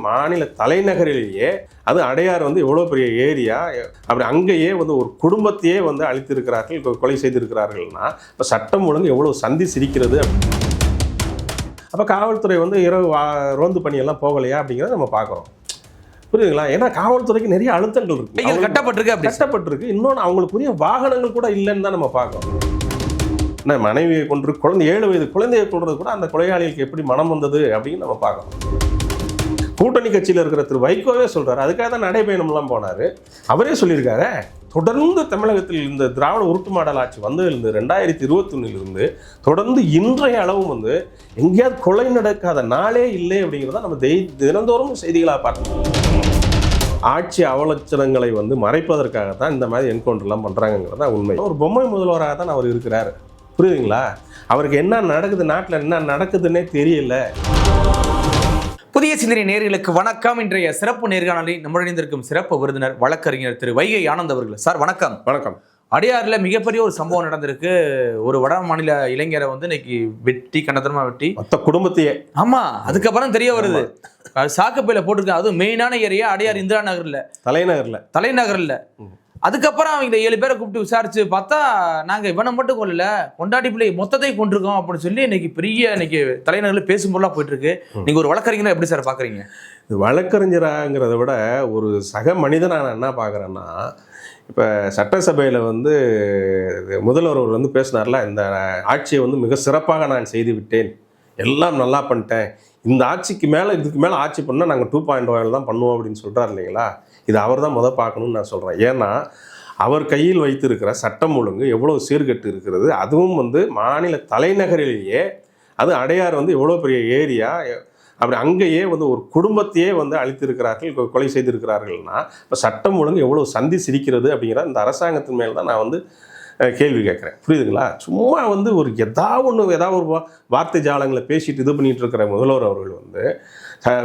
மாநில தலைநகரிலேயே அது அடையார் வந்து எவ்வளோ பெரிய ஏரியா, அப்படி அங்கேயே வந்து ஒரு குடும்பத்தையே வந்து அழித்திருக்கிறார்கள், கொலை செய்திருக்கிறார்கள்னா இப்போ சட்டம் ஒழுங்கு எவ்வளோ சந்தி சிரிக்கிறது. அப்போ காவல்துறை வந்து இரவு ரோந்து பணியெல்லாம் போகலையா அப்படிங்கிறத நம்ம பார்க்குறோம். புரியுதுங்களா? ஏன்னா காவல்துறைக்கு நிறைய அழுத்தங்கள் இருக்கு, கட்டப்பட்டிருக்கு. இன்னொன்று அவங்களுக்குரிய வாகனங்கள் கூட இல்லைன்னு தான் நம்ம பார்க்குறோம். மனைவியை கொன்று குழந்தை 7 வயது குழந்தையை கொன்றது கூட அந்த கொலையாளிகளுக்கு எப்படி மனம் வந்தது அப்படின்னு நம்ம பார்க்கணும். கூட்டணி கட்சியில் இருக்கிற திரு வைகோவே சொல்றாரு, அதுக்காக தான் நடைபயணம்லாம் போனாரு. அவரே சொல்லியிருக்காரு, தொடர்ந்து தமிழகத்தில் இந்த திராவிட உருட்டு மாடல் ஆட்சி வந்ததிலிருந்து 2021 தொடர்ந்து இன்றைய அளவும் வந்து எங்கேயாவது கொலை நடக்காத நாளே இல்லை அப்படிங்கிறத நம்ம தினந்தோறும் செய்திகளாக பார்க்கணும். ஆட்சி அவலட்சணங்களை வந்து மறைப்பதற்காகத்தான் இந்த மாதிரி என்கவுண்டர்லாம் பண்ணுறாங்கிறது தான் உண்மை. ஒரு பொம்மை முதல்வராக தான் அவர் இருக்கிறார். புரியுதுங்களா? அவருக்கு என்ன நடக்குது, நாட்டில் என்ன நடக்குதுன்னே தெரியல. புதிய சிந்தனை நேயர்களுக்கு வணக்கம். இன்றைய சிறப்பு நேர்காணலில் நம்முடன் சிறப்பு விருந்தினர் வழக்கறிஞர் திரு வைகை ஆனந்த் அவர்கள். சார் வணக்கம். வணக்கம். அடையாறுல மிகப்பெரிய ஒரு சம்பவம் நடந்திருக்கு. ஒரு வட மாநில இளைஞரை வந்து இன்னைக்கு வெட்டி, கண்டத்தனமா வெட்டி மொத்த குடும்பத்தையே. ஆமா, அதுக்கப்புறம் தெரிய வருது சாக்குப்பையில போட்டிருக்காங்க. அதுவும் மெயினான ஏரியா அடையார் இந்திரா நகர்ல, தலைநகர்ல. அதுக்கப்புறம் அவங்க 7 பேரை கூப்பிட்டு விசாரிச்சு பார்த்தா, நாங்க இவனை மட்டும் கொல்லல, கொண்டாடி பிள்ளை மொத்தத்தை கொண்டிருக்கோம் அப்படின்னு சொல்லி இன்னைக்கு தலைநகர்ல பேசும் பொருளா போயிட்டு இருக்கு. நீங்க ஒரு வழக்கறிஞரா எப்படி சார் பாக்குறீங்க? இது வழக்கறிஞராங்கிறத விட ஒரு சக மனிதனா நான் என்ன பாக்குறேன்னா, இப்போ சட்டசபையில் வந்து முதல்வர் வந்து பேசினார்ல, இந்த ஆட்சியை வந்து மிக சிறப்பாக நான் செய்து விட்டேன், எல்லாம் நல்லா பண்ணிட்டேன், இந்த ஆட்சிக்கு மேலே இதுக்கு மேலே ஆட்சி பண்ணால் நாங்கள் 2.0 தான் பண்ணுவோம் அப்படின்னு சொல்கிறார் இல்லைங்களா? இது அவர் தான் பார்க்கணும்னு நான் சொல்கிறேன். ஏன்னா அவர் கையில் வைத்திருக்கிற சட்டம் ஒழுங்கு எவ்வளோ சீர்கட்டு இருக்கிறது. அதுவும் வந்து மாநில தலைநகரிலேயே அது அடையார் வந்து எவ்வளோ பெரிய ஏரியா, அப்படி அங்கேயே வந்து ஒரு குடும்பத்தையே வந்து அழித்திருக்கிறார்கள், கொலை செய்திருக்கிறார்கள்னா இப்போ சட்டம் ஒழுங்கு எவ்வளோ சந்தி சிரிக்கிறது அப்படிங்கிற இந்த அரசாங்கத்தின் மேல் தான் நான் வந்து கேள்வி கேட்குறேன். புரியுதுங்களா? சும்மா வந்து ஒரு ஏதாவது ஒரு வார்த்தை ஜாலங்களை பேசிட்டு இது பண்ணிட்டு இருக்கிற முதல்வர் அவர்கள் வந்து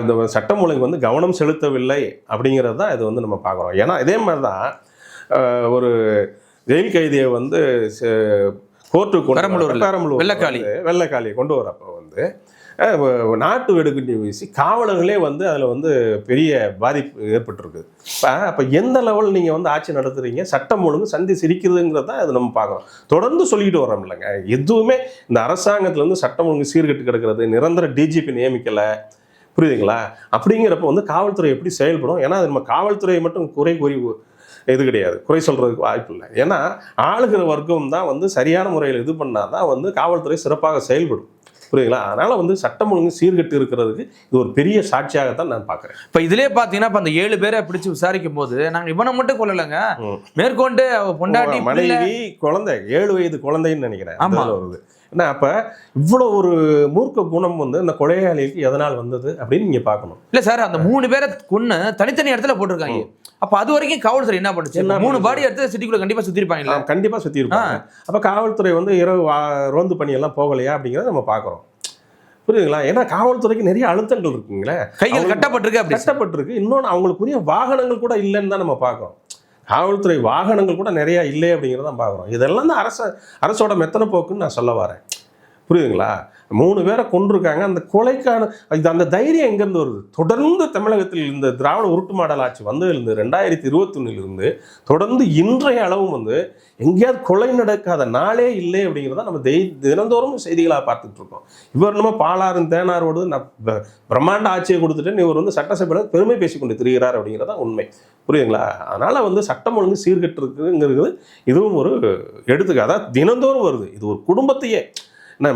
இந்த சட்டம் ஒழுங்கு வந்து கவனம் செலுத்தவில்லை அப்படிங்கிறது தான் இது வந்து நம்ம பார்க்குறோம். ஏன்னா இதே மாதிரி தான் ஒரு ஜெயில் கைதியை வந்து கோர்ட்டுக்கு வெள்ளைக்காலியை கொண்டு வரப்போ வந்து நாட்டு வெடுக்குட்டி வீசி காவலர்களே வந்து அதில் வந்து பெரிய பாதிப்பு ஏற்பட்டிருக்கு. அப்போ எந்த லெவலில் நீங்கள் வந்து ஆட்சி நடத்துறீங்க, சட்டம் ஒழுங்கு சந்தி சிரிக்குதுங்கிறது தான் அது நம்ம பார்க்குறோம். தொடர்ந்து சொல்லிக்கிட்டு வரோம் இல்லைங்க. எதுவுமே இந்த அரசாங்கத்தில் வந்து சட்டம் ஒழுங்கு சீர்கட்டு கிடக்கிறது, நிரந்தர டிஜிபி நியமிக்கலை, புரியுதுங்களா? அப்படிங்கிறப்ப வந்து காவல்துறை எப்படி செயல்படும்? ஏன்னா அது நம்ம காவல்துறையை மட்டும் குறை இது கிடையாது, குறை சொல்கிறதுக்கு வாய்ப்பு இல்லை. ஏன்னா ஆளுகிற வர்க்கம் தான் வந்து சரியான முறையில் இது பண்ணால் தான் வந்து காவல்துறை சிறப்பாக செயல்படும். புரியுதுங்களா? அதனால் வந்து சட்டம் ஒழுங்கு சீர்கட்டு இருக்கிறதுக்கு இது ஒரு பெரிய சாட்சியாகத்தான் நான் பார்க்குறேன். இப்போ இதிலே பார்த்தீங்கன்னா, இப்போ அந்த 7 பேரை பிடிச்சி விசாரிக்கும் போது நாங்கள் இவனை மட்டும் கொள்ளலைங்க, மேற்கொண்டு பொண்டாட்டி, மனைவி, குழந்தை 7 வயது குழந்தைன்னு நினைக்கிறேன். ஆமாம் வருது. ஏன்னா அப்போ இவ்வளோ ஒரு மூர்க்க குணம் வந்து இந்த கொலையாளிக்கு எதனால் வந்தது அப்படின்னு நீங்கள் பார்க்கணும். இல்லை சார், அந்த 3 பேரை கொன்று தனித்தனி இடத்துல போட்டிருக்காங்க. அப்போ அது வரைக்கும் காவல்துறை என்ன பண்ணுச்சு? 3 பாடி எடுத்து சிட்டிக்குள்ள கண்டிப்பாக சுற்றிருப்பாங்களா? கண்டிப்பாக சுற்றிருப்பாங்க. அப்போ காவல்துறை வந்து இரவு ரோந்து பணியெல்லாம் போகலையா அப்படிங்கிறத நம்ம பார்க்குறோம். புரியுதுங்களா? ஏன்னா காவல்துறைக்கு நிறைய அழுத்தங்கள் இருக்குங்களே, கைகள் கட்டப்பட்டிருக்கு. இன்னொன்று அவங்களுக்குரிய வாகனங்கள் கூட இல்லைன்னு தான் நம்ம பார்க்குறோம். காவல்துறை வாகனங்கள் கூட நிறையா இல்லை அப்படிங்கிறத தான் பார்க்குறோம். இதெல்லாம் தான் அரசோட மெத்தனை போக்குன்னு நான் சொல்ல வரேன். புரியுதுங்களா? 3 பேரை கொண்டிருக்காங்க. அந்த கொலைக்கான அந்த தைரியம் எங்கேருந்து வருது? தொடர்ந்து தமிழகத்தில் இந்த திராவிட உருட்டு மாடல் ஆட்சி வந்ததிலிருந்து 2021 தொடர்ந்து இன்றைய அளவும் வந்து எங்கேயாவது கொலை நடக்காத நாளே இல்லை அப்படிங்கிறத நம்ம தினந்தோறும் செய்திகளாக பார்த்துட்டு இருக்கோம். இவர் நம்ம பாலாறும் தேனாரோடு நான் பிரம்மாண்ட ஆட்சியை கொடுத்துட்டு இவர் வந்து சட்டசபையில் பெருமை பேசிக்கொண்டு திரிகிறார் அப்படிங்கிறதா உண்மை. புரியுதுங்களா? அதனால் வந்து சட்டம் ஒழுங்கு சீர்கட்டு இருக்குங்கிறது இதுவும் ஒரு எடுத்துக்காக தான் தினந்தோறும் வருது. இது ஒரு குடும்பத்தையே,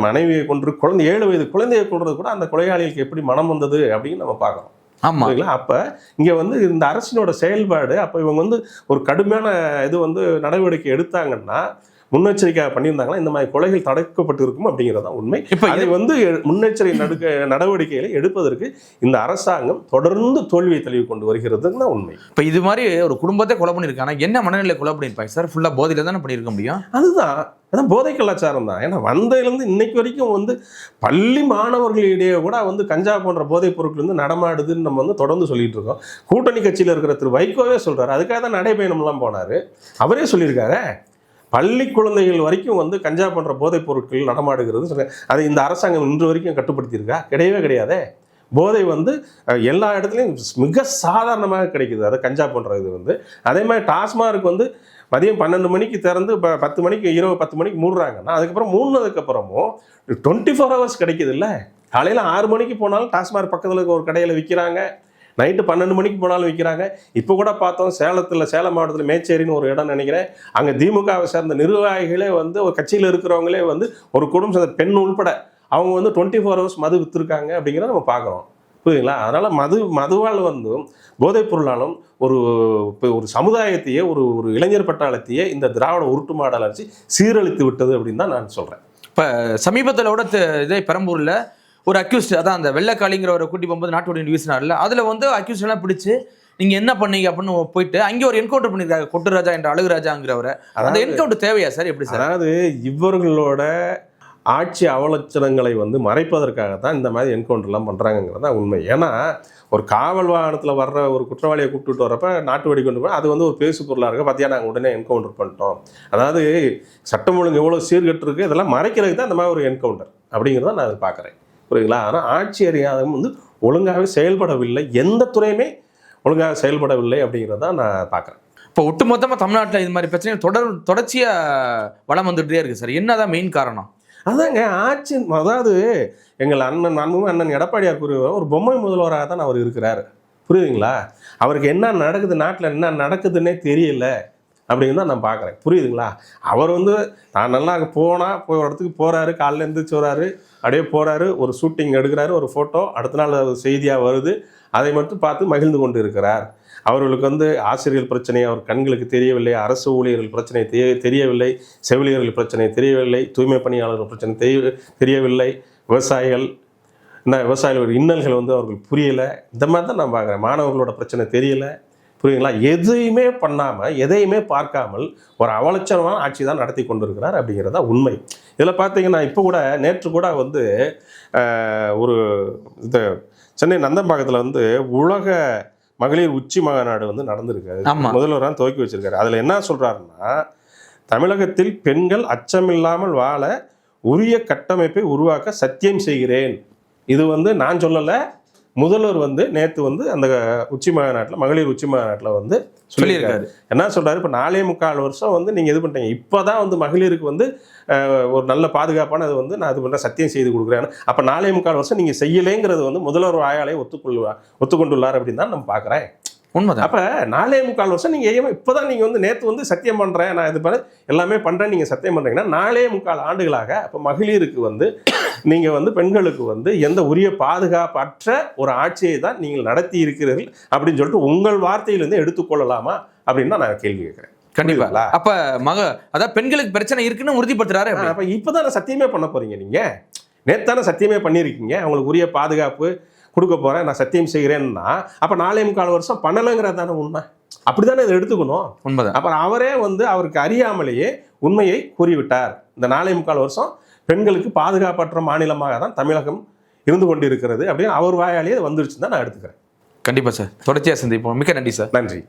மனைவியை கொன்று குழந்தை 7 வயது குழந்தையை கொன்றது கூட அந்த கொலையாளிகளுக்கு எப்படி மனம் வந்தது அப்படின்னு நம்ம பார்க்குறோம். ஆமாங்களா? அப்போ இங்கே வந்து இந்த அரசினோட செயல்பாடு, அப்போ இவங்க வந்து ஒரு கடுமையான இது வந்து நடவடிக்கை எடுத்தாங்கன்னா, முன்னெச்சரிக்கையாக பண்ணியிருந்தாங்கன்னா இந்த மாதிரி கொலைகள் தடுக்கப்பட்டு இருக்கும் அப்படிங்கிறதா உண்மை. இப்போ அதை வந்து முன்னெச்சரிக்கை நடவடிக்கைகளை எடுப்பதற்கு இந்த அரசாங்கம் தொடர்ந்து தோல்வியை தழுவி கொண்டு வருகிறதுன்னு தான் உண்மை. இப்போ இது மாதிரி ஒரு குடும்பத்தை கொலை பண்ணியிருக்காங்க, என்ன மனநிலை கொலை பண்ணியிருப்பாங்க சார்? ஃபுல்லாக போதையில் தானே பண்ணியிருக்க முடியும். அதான் போதை கலாச்சாரம் தான். ஏன்னா வந்ததுலேருந்து இன்னைக்கு வரைக்கும் வந்து பள்ளி மாணவர்களிடையே கூட வந்து கஞ்சா போன்ற போதைப் பொருட்கள் வந்து நடமாடுதுன்னு நம்ம வந்து தொடர்ந்து சொல்லிட்டு இருக்கோம். கூட்டணி கட்சியில் இருக்கிற திரு வைகோவே சொல்றாரு, அதுக்காக தான் நடைபயணம்லாம் போனாரு. அவரே சொல்லியிருக்காரு, பள்ளி குழந்தைகள் வரைக்கும் வந்து கஞ்சா போன்ற போதைப் பொருட்கள் நடமாடுகிறது. அதை இந்த அரசாங்கம் இன்று வரைக்கும் கட்டுப்படுத்தியிருக்கா? கிடையவே கிடையாதே. போதை வந்து எல்லா இடத்துலையும் மிக சாதாரணமாக கிடைக்குது. அது கஞ்சா போன்ற இது வந்து. அதே மாதிரி டாஸ்மார்க் வந்து மதியம் 12 மணிக்கு திறந்து இப்போ 10 மணிக்கு இரவு 10 மணிக்கு மூடுறாங்கன்னா அதுக்கப்புறம் மூடினதுக்கப்புறமும் 24 ஹவர்ஸ் கிடைக்குது இல்லை. காலையில் 6 மணிக்கு போனாலும் டாஸ்மார்க் பக்கத்தில் இருக்க ஒரு கடையில் விற்கிறாங்க, நைட்டு 12 மணிக்கு போனாலும் விற்கிறாங்க. இப்போ கூட பார்த்தோம் சேலம் மாவட்டத்தில் மேச்சேரின்னு ஒரு இடம் நினைக்கிறேன், அங்கே திமுகவை சேர்ந்த நிர்வாகிகளே வந்து ஒரு கட்சியில் இருக்கிறவங்களே வந்து ஒரு குடும்பம் சேர்ந்த பெண் உள்பட அவங்க வந்து 24 ஹவர்ஸ் மது விற்றுருக்காங்க அப்படிங்கிறத நம்ம பார்க்குறோம். புரியுதுங்களா? அதனால் மதுவால் வந்து போதைப் பொருளாலும் ஒரு சமுதாயத்தையே ஒரு இளைஞர் பட்டாளத்தையே இந்த திராவிட உருட்டு மாடல் அடிச்சு சீரழித்து விட்டது அப்படின்னு தான் நான் சொல்கிறேன். இப்போ சமீபத்தில் கூட இதே பெரம்பூரில் ஒரு அக்யூஸ்ட், அதான் அந்த வெள்ளைக்காளிங்கிற ஒரு கூட்டி போகும்போது நாட்டு வீசினார்ல, அதில் வந்து அக்யூஸ்ட் எல்லாம் பிடிச்சி நீங்கள் என்ன பண்ணீங்க அப்படின்னு போயிட்டு அங்கே ஒரு என்கவுண்டர் பண்ணியிருக்காங்க, கொட்டுராஜா என்ற அழகுராஜாங்கிறவரை. அந்த என்கவுண்டர் தேவையா சார்? எப்படி சார்? அதாவது இவர்களோட ஆட்சி அவலட்சணங்களை வந்து மறைப்பதற்காகத்தான் இந்த மாதிரி என்கவுண்டர்லாம் பண்ணுறாங்கிறது தான் உண்மை. ஏன்னா ஒரு காவல் வாகனத்தில் வர்ற ஒரு குற்றவாளியை கூப்பிட்டு வரப்ப நாட்டு வெடி கொண்டு போய் அது வந்து ஒரு பேசு பொருளாக இருக்க பார்த்தியா நாங்கள் உடனே என்கவுண்டர் பண்ணிட்டோம். அதாவது சட்டம் ஒழுங்கு எவ்வளோ சீர்கெட்டு இருக்குது, இதெல்லாம் மறைக்கிறதுக்கு தான் இந்த மாதிரி ஒரு என்கவுண்டர் அப்படிங்கிறத நான் அதை பார்க்குறேன். புரியுதுங்களா? ஆனால் ஆட்சி அதிகாரம் வந்து ஒழுங்காகவே செயல்படவில்லை, எந்த துறையுமே ஒழுங்காக செயல்படவில்லை அப்படிங்கிறத தான் நான் பார்க்குறேன். இப்போ ஒட்டுமொத்தமாக தமிழ்நாட்டில் இது மாதிரி பிரச்சனை தொடர்ச்சியாக வளம் வந்துகிட்டே இருக்குது சார். என்னதான் மெயின் காரணம்? அதாங்க ஆட்சி. அதாவது எங்கள் அண்ணன் எடப்பாடியார் கூறுவார், ஒரு பொம்மை முதல்வராக தான் அவர் இருக்கிறார். புரியுதுங்களா? அவருக்கு என்ன நடக்குது, நாட்டில் என்ன நடக்குதுன்னே தெரியல அப்படின்னு தான் நான் பார்க்குறேன். புரியுதுங்களா? அவர் வந்து நான் நல்லா போய் ஒரு இடத்துக்கு போகிறாரு, காலையில் எழுந்திரிச்சு வராரு, அப்படியே போகிறாரு, ஒரு ஷூட்டிங் எடுக்கிறாரு, ஒரு ஃபோட்டோ, அடுத்த நாள் அது செய்தியாக வருது, அதை மட்டும் பார்த்து மகிழ்ந்து கொண்டு இருக்கிறார். அவர்களுக்கு வந்து ஆசிரியர்கள் பிரச்சனை அவர் கண்களுக்கு தெரியவில்லை, அரசு ஊழியர்கள் பிரச்சனை தெரியவில்லை, செவிலியர்கள் பிரச்சனை தெரியவில்லை, தூய்மை பணியாளர்கள் பிரச்சனை தெரியவில்லை, விவசாயிகளோட இன்னல்கள் வந்து அவர்களுக்கு புரியலை. இந்த மாதிரி தான் நான் பார்க்குறேன். மாணவர்களோட பிரச்சனை தெரியலை. புரியுதுங்களா? எதையுமே பண்ணாமல் எதையுமே பார்க்காமல் ஒரு அவலட்சணமான ஆட்சி தான் நடத்தி கொண்டு இருக்கிறார் அப்படிங்கிறதா உண்மை. இதில் பார்த்தீங்கன்னா இப்போ கூட நேற்று கூட வந்து ஒரு இந்த சென்னை நந்தம்பாக்கத்தில் வந்து உலக மகளிர் உச்சி மாநாடு வந்து நடந்திருக்காரு. முதல்வராக துவக்கி வச்சிருக்காரு. அதில் என்ன சொல்கிறாருன்னா, தமிழகத்தில் பெண்கள் அச்சமில்லாமல் வாழ உரிய கட்டமைப்பை உருவாக்க சத்தியம் செய்கிறேன். இது வந்து நான் சொல்லலை, முதல்வர் வந்து நேற்று வந்து அந்த உச்சி மாநாட்டில் மகளிர் உச்சி மாநாட்டில் வந்து சொல்லியிருக்காரு. என்ன சொல்கிறாரு, இப்போ 4.25 வருஷம் வந்து நீங்கள் இது பண்ணிட்டீங்க, இப்போ தான் வந்து மகளிருக்கு வந்து ஒரு நல்ல பாதுகாப்பான அது வந்து நான் இது பண்ணுற சத்தியம் செய்து கொடுக்குறேன். அப்போ 4.25 வருஷம் நீங்கள் செய்யலைங்கிறது வந்து முதல்வர் வாயாலே ஒத்துக்கொண்டுள்ளார் அப்படின்னு தான் நம்ம பார்க்குறேன். உண்மைதான். அப்போ 4.25 வருஷம் நீங்கள் இப்போ தான் நீங்கள் வந்து நேற்று வந்து சத்தியம் பண்ணுறேன், நான் இது பண்ண எல்லாமே பண்ணுறேன், நீங்கள் சத்தியம் பண்ணுறீங்கன்னா 4.25 ஆண்டுகளாக அப்போ மகளிருக்கு வந்து நீங்கள் வந்து பெண்களுக்கு வந்து எந்த உரிய பாதுகாப்பற்ற ஒரு ஆட்சியை தான் நீங்கள் நடத்தி இருக்கிறீர்கள் அப்படின்னு சொல்லிட்டு உங்கள் வார்த்தையிலிருந்து எடுத்துக்கொள்ளலாமா அப்படின்னு தான் நான் கேள்வி கேட்குறேன். கண்டிப்பா. அப்ப அதாவது பெண்களுக்கு பிரச்சனை இருக்குன்னு உறுதிப்படுத்துறாரு. அப்ப இப்பதான் சத்தியமே பண்ண போறீங்க. நீங்க நேத்தான சத்தியமே பண்ணிருக்கீங்க, அவங்களுக்கு உரிய பாதுகாப்பு கொடுக்க போறேன், நான் சத்தியம் செய்கிறேன்னா அப்ப 4.25 வருஷம் பண்ணலைங்கிறது தானே உண்மை. அப்படித்தானே இதை எடுத்துக்கணும். உண்மைதான். அப்புறம் அவரே வந்து அவருக்கு அறியாமலேயே உண்மையை கூறிவிட்டார். இந்த 4.25 வருஷம் பெண்களுக்கு பாதுகாப்பற்ற மாநிலமாக தான் தமிழகம் இருந்து கொண்டு இருக்கிறது அப்படின்னு அவர் வாயாலேயே வந்துருச்சுன்னு தான் நான் எடுத்துக்கிறேன். கண்டிப்பா சார். தொடர்ச்சியா சந்திப்போம். மிக்க நன்றி சார். நன்றி.